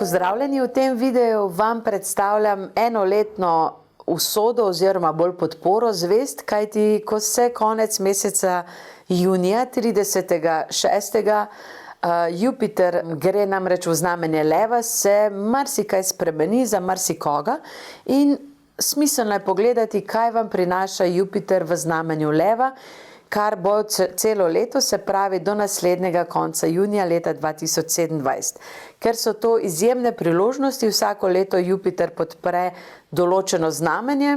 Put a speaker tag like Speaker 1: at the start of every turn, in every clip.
Speaker 1: Pozdravljeni, v tem videu vam predstavljam enoletno usodo oziroma bolj podporo zvezd, kajti ko se konec meseca junija 30.6. Jupiter gre namreč v znamenje Leva, se marsikaj spremeni za marsikoga in smiselno je pogledati, kaj vam prinaša Jupiter v znamenju Leva, kar bo celo leto, se pravi do naslednjega konca junija leta 2027. Ker so to izjemne priložnosti, vsako leto Jupiter podpre določeno znamenje,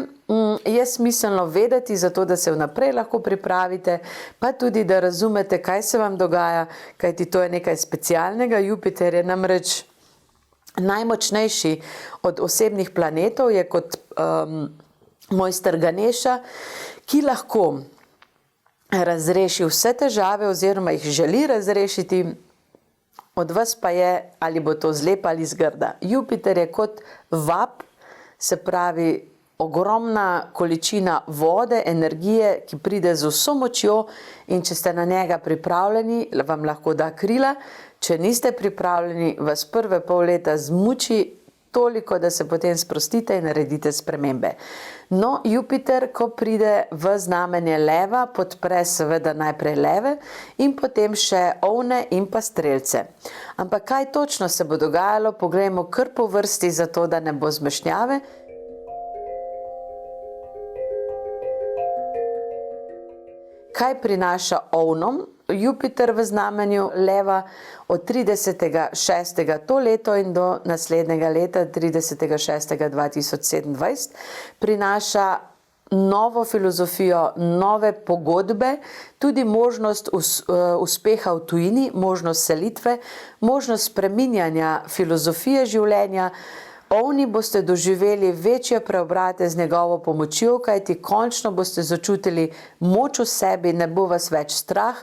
Speaker 1: je smiselno vedeti, zato da se vnaprej lahko pripravite, pa tudi da razumete, kaj se vam dogaja, kajti to je nekaj specialnega. Jupiter je namreč najmočnejši od osebnih planetov, je kot mojster Ganeša, ki lahko razreši vse težave oziroma jih želi razrešiti, od vas pa je, ali bo to zlepa ali zgrda. Jupiter je kot vap, se pravi ogromna količina vode, energije, ki pride z vso močjo, in če ste na njega pripravljeni, vam lahko da krila. Če niste pripravljeni, vas prve pol leta zmuči toliko, da se potem sprostite in naredite spremembe. No, Jupiter, ko pride v znamenje Leva, podpre seveda najprej leve in potem še ovne in pa strelce. Ampak kaj točno se bo dogajalo, poglejmo kar po vrsti, zato da ne bo zmešnjave. Kaj prinaša ovnom Jupiter v znamenju Leva od 30.6. to leto in do naslednjega leta 30.6.2027? Prinaša novo filozofijo, nove pogodbe, tudi možnost uspeha v tujini, možnost selitve, možnost spreminjanja filozofije življenja. Ovni boste doživeli večje preobrate z njegovo pomočjo, kajti končno boste začutili moč v sebi, ne bo vas več strah,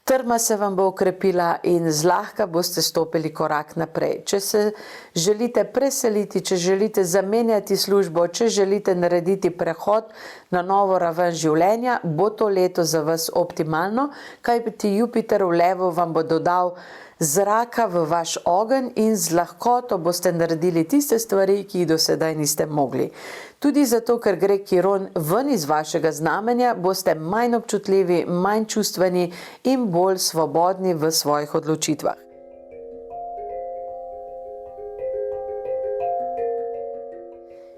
Speaker 1: trma se vam bo okrepila in zlahka boste stopili korak naprej. Če se želite preseliti, če želite zamenjati službo, če želite narediti prehod na novo raven življenja, bo to leto za vas optimalno, kajti Jupiter v Levu vam bo dodal zraka v vaš ogenj in z lahkoto boste naredili tiste stvari, ki jih do sedaj niste mogli. Tudi zato, ker gre Kiron ven iz vašega znamenja, boste manj občutljivi, manj čustveni in bolj svobodni v svojih odločitvah.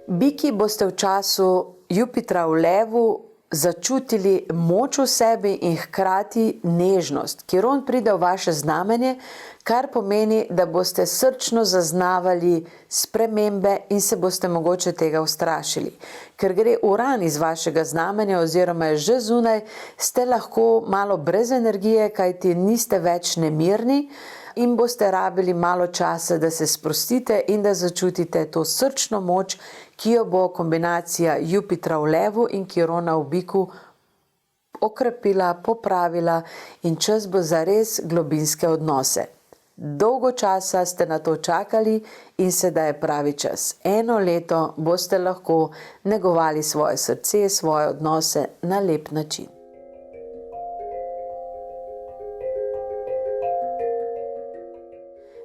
Speaker 1: Biki boste v času Jupitra v Levu začutili moč v sebi in hkrati nežnost. Kiron pride v vaše znamenje, kar pomeni, da boste srčno zaznavali spremembe in se boste mogoče tega ustrašili. Ker gre Uran iz vašega znamenja oziroma je že zunaj, ste lahko malo brez energije, kajti niste več nemirni in boste rabili malo časa, da se sprostite in da začutite to srčno moč, ki jo bo kombinacija Jupitra v Levu in Kirona v Biku okrepila, popravila in čas bo za res globinske odnose. Dolgo časa ste na to čakali in sedaj je pravi čas. Eno leto boste lahko negovali svoje srce, svoje odnose na lep način.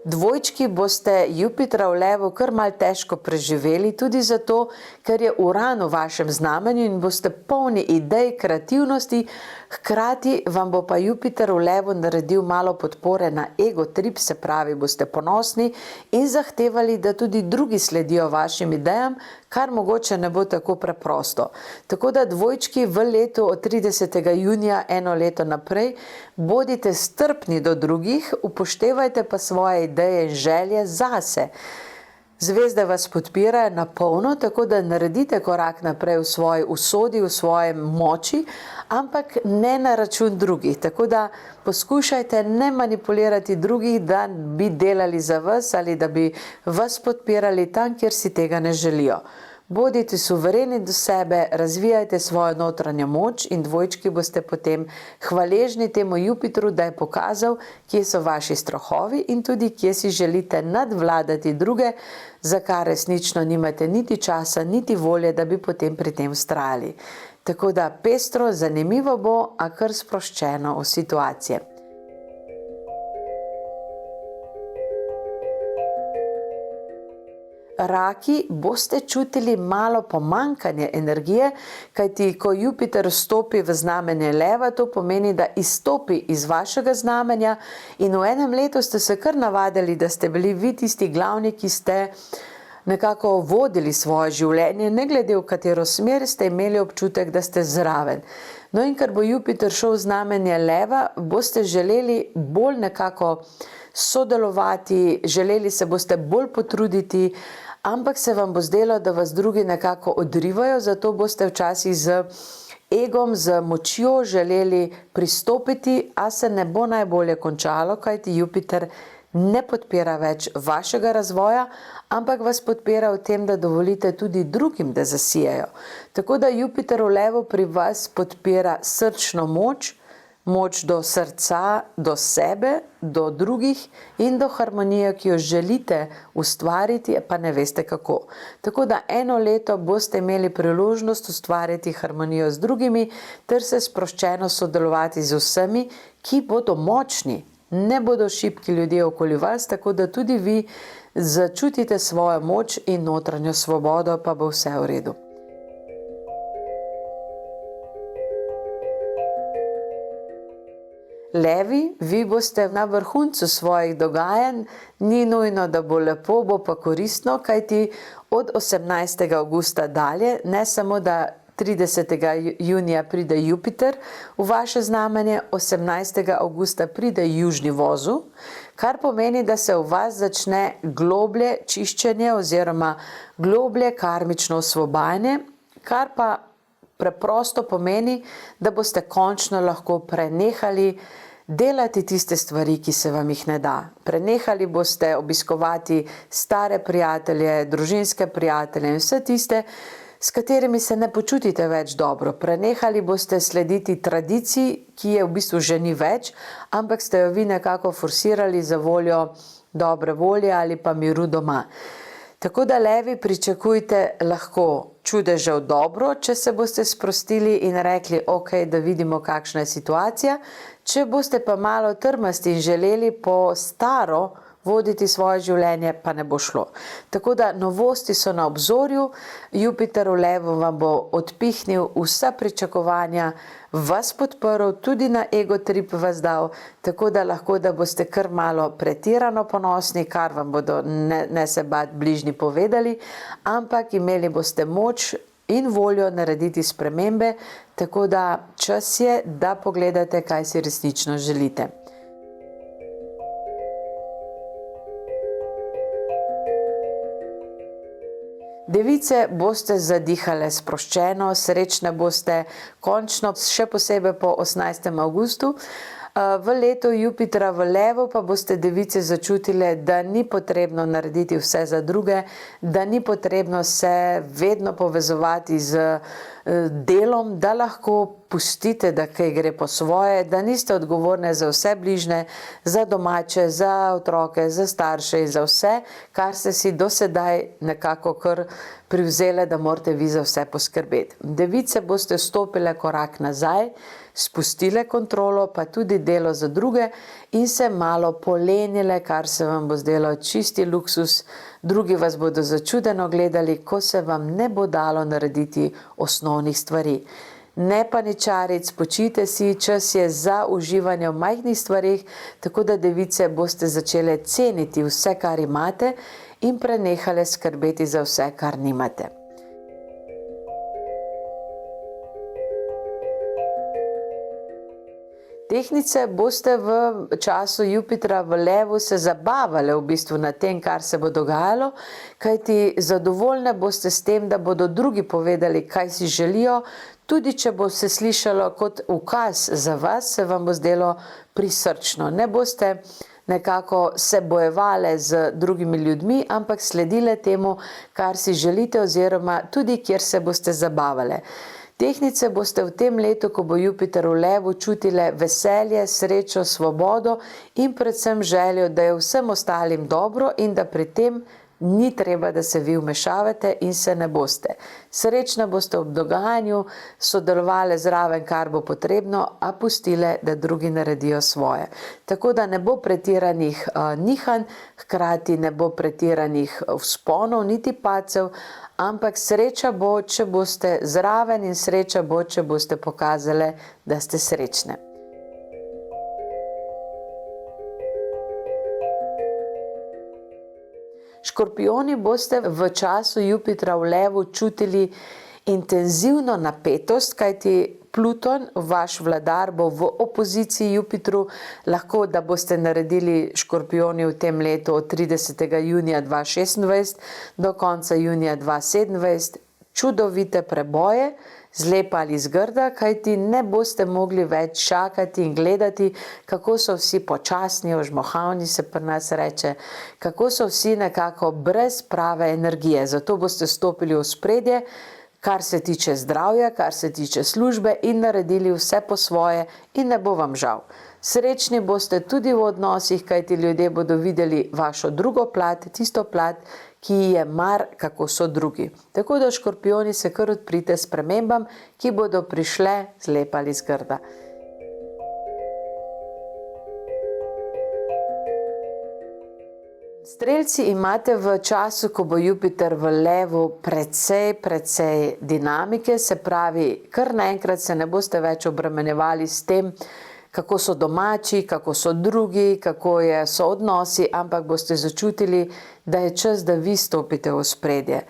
Speaker 1: Dvojčki boste Jupitra v Levu kar malo težko preživeli, tudi zato, ker je Uran v vašem znamenju in boste polni idej, kreativnosti, hkrati vam bo pa Jupiter v Levu naredil malo podpore na ego trip, se pravi, boste ponosni in zahtevali, da tudi drugi sledijo vašim idejam, kar mogoče ne bo tako preprosto. Tako da dvojčki v letu od 30. junija eno leto naprej bodite strpni do drugih, upoštevajte pa svoje ideje in želje zase. Zvezde vas podpirajo na polno, tako da naredite korak naprej v svoji usodi, v svojem moči, ampak ne na račun drugih. Tako da poskušajte ne manipulirati drugih, da bi delali za vas ali da bi vas podpirali tam, kjer si tega ne želijo. Bodite suvereni do sebe, razvijajte svojo notranjo moč in dvojčki boste potem hvaležni temu Jupitru, da je pokazal, kje so vaši strahovi in tudi kje si želite nadvladati druge, za kar resnično nimate niti časa, niti volje, da bi potem pri tem vztrajali. Tako da pestro, zanimivo bo, a kar sproščeno v situacije. Raki, boste čutili malo pomanjkanje energije, kajti ko Jupiter vstopi v znamenje leva, to pomeni, da izstopi iz vašega znamenja in v enem letu ste se kar navadili, da ste bili vi tisti glavni, ki ste nekako vodili svoje življenje, ne glede v katero smer, ste imeli občutek, da ste zraven. No in ker bo Jupiter šel v znamenje leva, boste želeli bolj nekako sodelovati, želeli se boste bolj potruditi, ampak se vam bo zdelo, da vas drugi nekako odrivajo, zato boste včasih z egom, z močjo želeli pristopiti, a se ne bo najbolje končalo, kajti Jupiter ne podpira več vašega razvoja, ampak vas podpira v tem, da dovolite tudi drugim, da zasijajo. Tako da Jupiter v levu pri vas podpira srčno moč, moč do srca, do sebe, do drugih in do harmonije, ki jo želite ustvariti, pa ne veste kako. Tako da eno leto boste imeli priložnost ustvariti harmonijo z drugimi, ter se sproščeno sodelovati z vsemi, ki bodo močni. Ne bodo šibki ljudje okoli vas, tako da tudi vi začutite svojo moč in notranjo svobodo, pa bo vse v redu. Levi, vi boste na vrhuncu svojih dogajanj, ni nujno, da bo lepo, bo pa koristno, kajti od 18. avgusta dalje, ne samo da 30. junija pride Jupiter v vaše znamenje, 18. avgusta pride južni vozu, kar pomeni, da se v vas začne globlje čiščenje oziroma globlje karmično osvobajanje, kar pa preprosto pomeni, da boste končno lahko prenehali delati tiste stvari, ki se vam jih ne da. Prenehali boste obiskovati stare prijatelje, družinske prijatelje in vse tiste, s katerimi se ne počutite več dobro. Prenehali boste slediti tradiciji, ki je v bistvu že ni več, ampak ste jo vi nekako forsirali za voljo dobre volje ali pa miru doma. Tako da levi, pričakujte lahko čudežev dobro, če se boste sprostili in rekli, ok, da vidimo, kakšna je situacija. Če boste pa malo trmasti in želeli po staro voditi svoje življenje, pa ne bo šlo. Tako da novosti so na obzorju, Jupiter v levu vam bo odpihnil vsa pričakovanja, vas podprl, tudi na ego trip vas dal, tako da lahko, da boste kar malo pretirano ponosni, kar vam bodo ne se bati bližnji povedali, ampak imeli boste moč in voljo narediti spremembe, tako da čas je, da pogledate, kaj si resnično želite. Device, boste zadihale sproščeno, srečne boste končno, še posebej po 18. avgustu. V letu Jupitra v levu pa boste device začutile, da ni potrebno narediti vse za druge, da ni potrebno se vedno povezovati z delom, da lahko pustite, da kaj gre po svoje, da niste odgovorne za vse bližne, za domače, za otroke, za starše in za vse, kar ste si do sedaj nekako kar privzele, da morate vi za vse poskrbeti. Device boste stopile korak nazaj, spustile kontrolo, pa tudi delo za druge in se malo polenile, kar se vam bo zdelo čisti luksus. Drugi vas bodo začudeno gledali, ko se vam ne bo dalo narediti osnovnih stvari. Ne paničaric, spočijte si, čas je za uživanje v majhnih stvarih, tako da device boste začele ceniti vse, kar imate in prenehale skrbeti za vse, kar nimate. Tehnice, boste v času Jupitra v levu se zabavale v bistvu na tem, kar se bo dogajalo, kajti zadovoljne boste s tem, da bodo drugi povedali, kaj si želijo, tudi če bo se slišalo kot ukaz za vas, se vam bo zdelo prisrčno. Ne boste nekako se bojevale z drugimi ljudmi, ampak sledile temu, kar si želite oziroma tudi, kjer se boste zabavale. Tehnice, boste v tem letu, ko bo Jupiter v levu, čutile veselje, srečo, svobodo in predvsem željo, da je vsem ostalim dobro in da pri tem ni treba, da se vi vmešavate in se ne boste. Srečne boste ob dogajanju, sodelovali zraven, kar bo potrebno, a pustile, da drugi naredijo svoje. Tako da ne bo pretiranih nihanj, hkrati ne bo pretiranih vzponov, niti padcev, ampak sreča bo, če boste zraven in sreča bo, če boste pokazali, da ste srečne. Škorpijoni boste v času Jupitra v Levu čutili intenzivno napetost, kajti Pluton, vaš vladar, bo v opoziciji Jupitru, lahko da boste naredili škorpijoni v tem letu od 30. junija 2026 do konca junija 2027 čudovite preboje, zlepa ali zgrda, kajti ne boste mogli več čakati in gledati, kako so vsi počasni, ožmohavni se pri nas reče, kako so vsi nekako brez prave energije. Zato boste stopili v ospredje, kar se tiče zdravja, kar se tiče službe in naredili vse po svoje in ne bo vam žal. Srečni boste tudi v odnosih, kajti ljudje bodo videli vašo drugo plat, tisto plat, ki je mar, kako so drugi. Tako da škorpijoni se kar odprite spremembam, ki bodo prišle zlepa ali zgrda. Strelci, imate v času, ko bo Jupiter v Levu, precej dinamike, se pravi, kar naenkrat se ne boste več obremenjevali s tem, kako so domači, kako so drugi, kako so odnosi, ampak boste začutili, da je čas, da vi stopite v ospredje.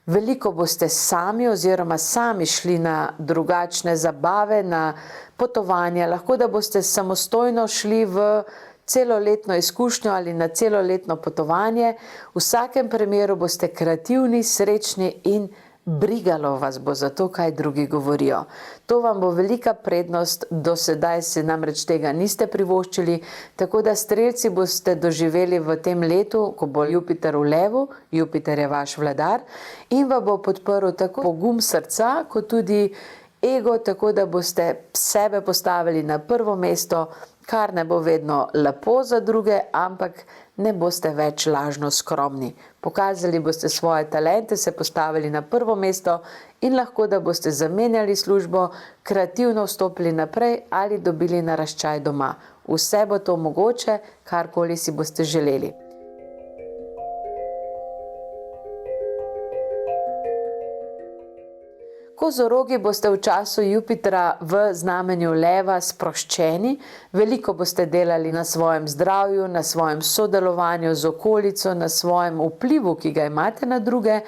Speaker 1: Veliko boste sami oziroma sami šli na drugačne zabave, na potovanja, lahko da boste samostojno šli v celoletno izkušnjo ali na celoletno potovanje. V vsakem primeru boste kreativni, srečni in brigalo vas bo za to, kaj drugi govorijo. To vam bo velika prednost, do sedaj si namreč tega niste privoščili, tako da strelci boste doživeli v tem letu, ko bo Jupiter v Levu, Jupiter je vaš vladar, in vam bo podprl tako pogum srca, kot tudi ego, tako da boste sebe postavili na prvo mesto, kar ne bo vedno lepo za druge, ampak ne boste več lažno skromni. Pokazali boste svoje talente, se postavili na prvo mesto in lahko, da boste zamenjali službo, kreativno vstopili naprej ali dobili naraščaj doma. Vse bo to mogoče, karkoli si boste želeli. Kozorogi boste v času Jupitra v znamenju Leva sproščeni, veliko boste delali na svojem zdravju, na svojem sodelovanju z okolico, na svojem vplivu, ki ga imate na druge,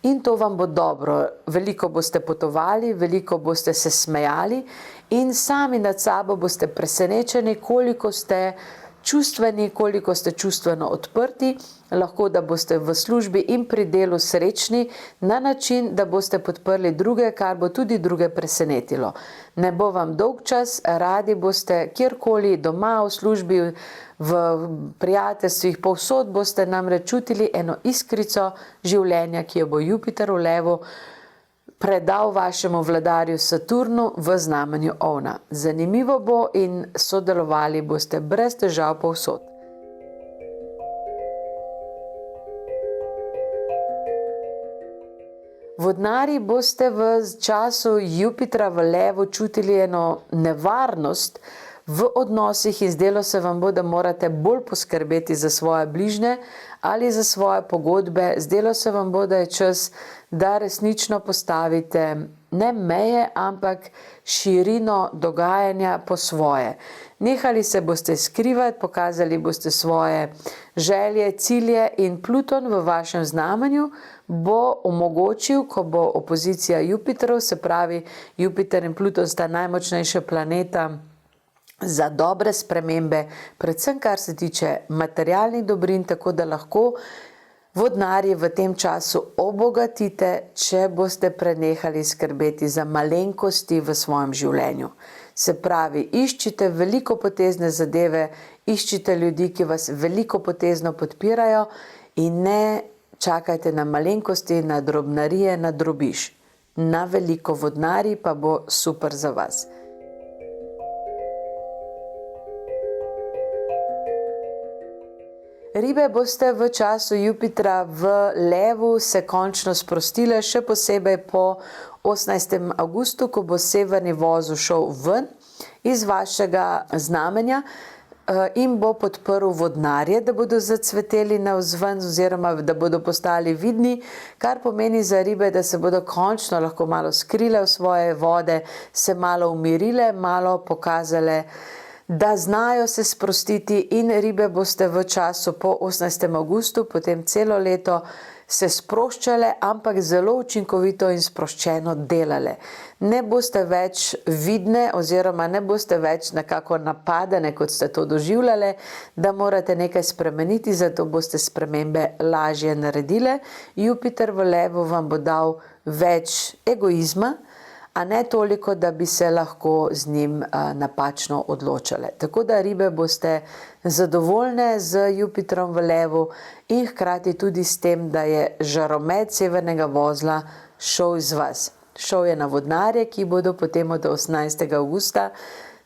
Speaker 1: in to vam bo dobro. Veliko boste potovali, veliko boste se smejali in sami nad sabo boste presenečeni, koliko ste čustveni, koliko ste čustveno odprti, lahko da boste v službi in pri delu srečni na način, da boste podprli druge, kar bo tudi druge presenetilo. Ne bo vam dolg čas, radi boste kjerkoli, doma, v službi, v prijateljstvih, povsod boste namreč čutili eno iskrico življenja, ki jo bo Jupiter v Levu predal vašemu vladarju Saturnu v znamenju Ovna. Zanimivo bo in sodelovali boste brez težav povsod. Vodnari boste v času Jupitra v Levu čutili eno nevarnost v odnosih in zdelo se vam bo, da morate bolj poskrbeti za svoje bližnje ali za svoje pogodbe. Zdelo se vam bo, da je čas, da resnično postavite ne meje, ampak širino dogajanja po svoje. Nehali se boste skrivati, pokazali boste svoje želje, cilje in Pluton v vašem znamenju bo omogočil, ko bo opozicija Jupiterov, se pravi Jupiter in Pluton sta najmočnejša planeta za dobre spremembe, predvsem kar se tiče materialnih dobrin, tako da lahko vodnarji v tem času obogatite, če boste prenehali skrbeti za malenkosti v svojem življenju. Se pravi, iščite velikopotezne zadeve, iščite ljudi, ki vas velikopotezno podpirajo in ne čakajte na malenkosti, na drobnarije, na drobiž. Na veliko vodnarji pa bo super za vas. Ribe, boste v času Jupitra v Levu se končno sprostile, še posebej po 18. avgustu, ko bo severni vozel šel ven iz vašega znamenja in bo podprl vodnarje, da bodo zacveteli navzven oziroma da bodo postali vidni, kar pomeni za ribe, da se bodo končno lahko malo skrile v svoje vode, se malo umirile, malo pokazale, da znajo se sprostiti, in ribe boste v času po 18. avgustu, potem celo leto se sproščale, ampak zelo učinkovito in sproščeno delale. Ne boste več vidne oziroma ne boste več nekako napadene, kot ste to doživljale, da morate nekaj spremeniti, zato boste spremembe lažje naredile. Jupiter v Levu vam bo dal več egoizma, a ne toliko, da bi se lahko z njim napačno odločale. Tako da ribe boste zadovoljne z Jupitrom v Levu in hkrati tudi s tem, da je žaromet severnega vozla šel iz vas. Šel je na vodnarje, ki bodo potem od 18. avgusta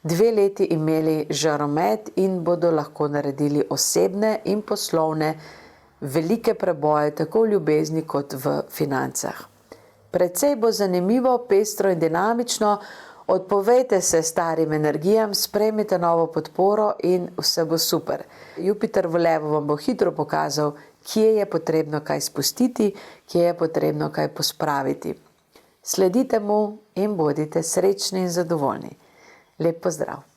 Speaker 1: 2 leti imeli žaromet in bodo lahko naredili osebne in poslovne velike preboje, tako v ljubezni kot v financah. Precej bo zanimivo, pestro in dinamično. Odpovejte se starim energijam, sprejmite novo podporo in vse bo super. Jupiter v Levu vam bo hitro pokazal, kje je potrebno kaj spustiti, kje je potrebno kaj pospraviti. Sledite mu in bodite srečni in zadovoljni. Lep pozdrav!